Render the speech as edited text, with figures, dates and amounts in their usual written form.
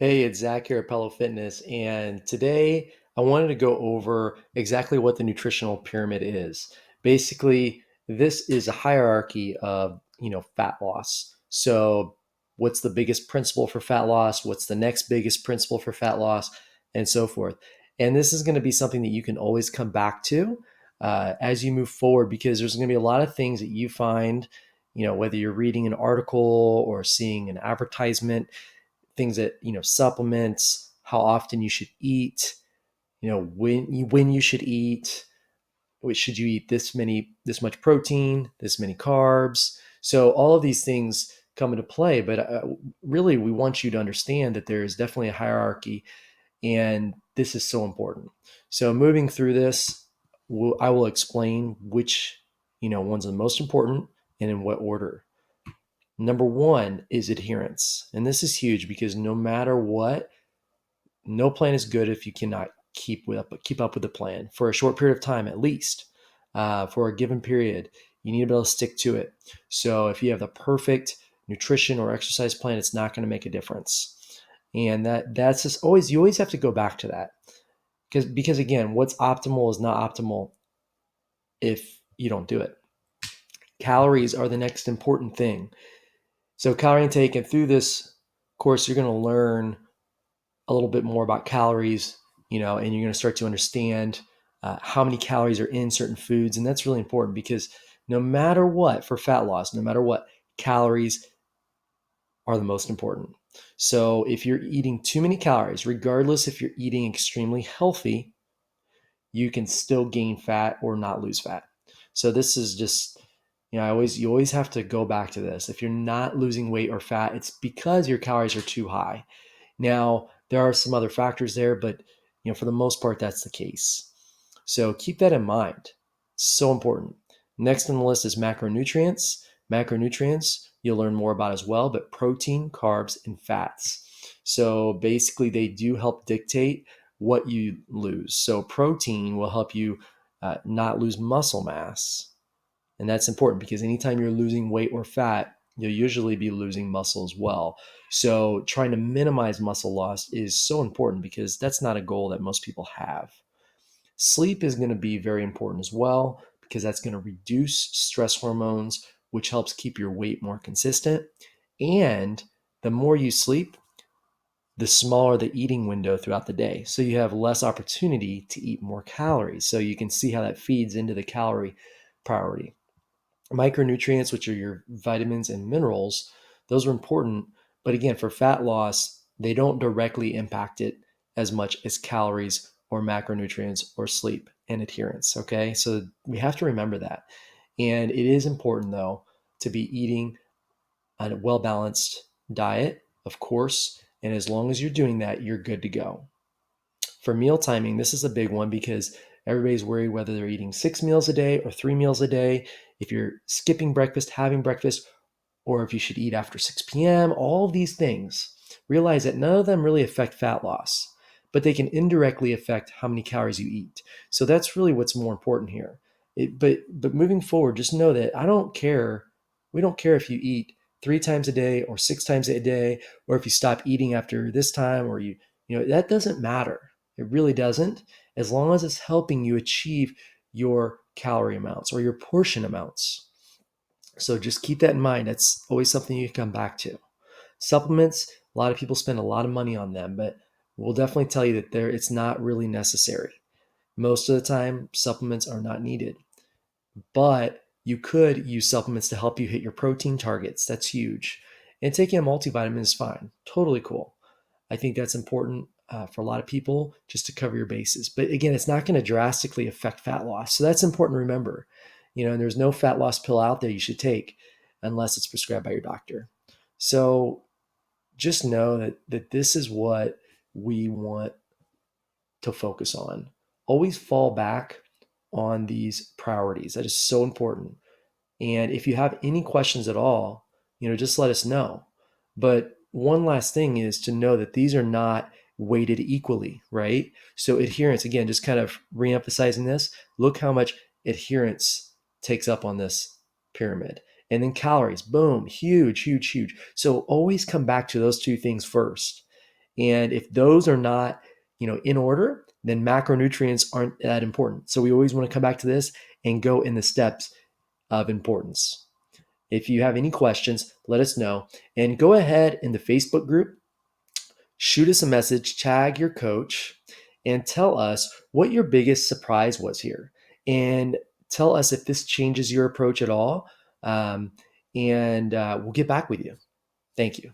Hey, it's Zach here at Pello Fitness, and today I wanted to go over exactly what the nutritional pyramid is. Basically, this is a hierarchy of, fat loss. So, what's the biggest principle for fat loss? What's the next biggest principle for fat loss? And so forth. And this is going to be something that you can always come back to as you move forward because there's going to be a lot of things that you find, whether you're reading an article or seeing an advertisement, things that supplements, how often you should eat, when you should eat, which should you eat this much protein, this many carbs. So all of these things come into play, but really we want you to understand that there is definitely a hierarchy, and this is so important. So moving through this, I will explain which ones are the most important and in what order. Number one is adherence. And this is huge because no matter what, no plan is good if you cannot keep up with the plan for a short period of time at least. For a given period, you need to be able to stick to it. So if you have the perfect nutrition or exercise plan, it's not going to make a difference. And that's just always, you always have to go back to that because again, what's optimal is not optimal if you don't do it. Calories are the next important thing. So calorie intake, and through this course, you're going to learn a little bit more about calories, and you're going to start to understand how many calories are in certain foods. And that's really important because no matter what, for fat loss, no matter what, calories are the most important. So if you're eating too many calories, regardless if you're eating extremely healthy, you can still gain fat or not lose fat. So this is just, you always have to go back to this. If you're not losing weight or fat, it's because your calories are too high. Now, there are some other factors there, but for the most part, that's the case. So keep that in mind. It's so important. Next on the list is macronutrients. Macronutrients, you'll learn more about as well, but protein, carbs, and fats. So basically, they do help dictate what you lose. So protein will help you not lose muscle mass. And that's important because anytime you're losing weight or fat, you'll usually be losing muscle as well. So trying to minimize muscle loss is so important because that's not a goal that most people have. Sleep is going to be very important as well because that's going to reduce stress hormones, which helps keep your weight more consistent. And the more you sleep, the smaller the eating window throughout the day. So you have less opportunity to eat more calories. So you can see how that feeds into the calorie priority. Micronutrients, which are your vitamins and minerals, those are important. But again, for fat loss, they don't directly impact it as much as calories or macronutrients or sleep and adherence. Okay. So we have to remember that. And it is important, though, to be eating a well balanced diet, of course. And as long as you're doing that, you're good to go. For meal timing, this is a big one because everybody's worried whether they're eating 6 meals a day or 3 meals a day, if you're skipping breakfast, having breakfast, or if you should eat after 6 p.m. All of these things, realize that none of them really affect fat loss, but they can indirectly affect how many calories you eat. So that's really what's more important here. But moving forward, just know that I don't care. We don't care if you eat 3 times a day or 6 times a day, or if you stop eating after this time, or that doesn't matter. It really doesn't, as long as it's helping you achieve your calorie amounts or your portion amounts. So just keep that in mind. That's always something you can come back to. Supplements, a lot of people spend a lot of money on them, but we'll definitely tell you that it's not really necessary. Most of the time, supplements are not needed, but you could use supplements to help you hit your protein targets. That's huge. And taking a multivitamin is fine. Totally cool. I think that's important for a lot of people just to cover your bases. But again, it's not going to drastically affect fat loss. So that's important to remember. And there's no fat loss pill out there you should take unless it's prescribed by your doctor. So just know that this is what we want to focus on. Always fall back on these priorities. That is so important. And if you have any questions at all, just let us know. But one last thing is to know that these are not weighted equally, right? So adherence, again, just kind of reemphasizing this, look how much adherence takes up on this pyramid. And then calories, boom, huge, huge, huge. So always come back to those two things first. And if those are not, in order, then macronutrients aren't that important. So we always want to come back to this and go in the steps of importance. If you have any questions, let us know. And go ahead in the Facebook group, shoot us a message, tag your coach, and tell us what your biggest surprise was here. And tell us if this changes your approach at all. And we'll get back with you. Thank you.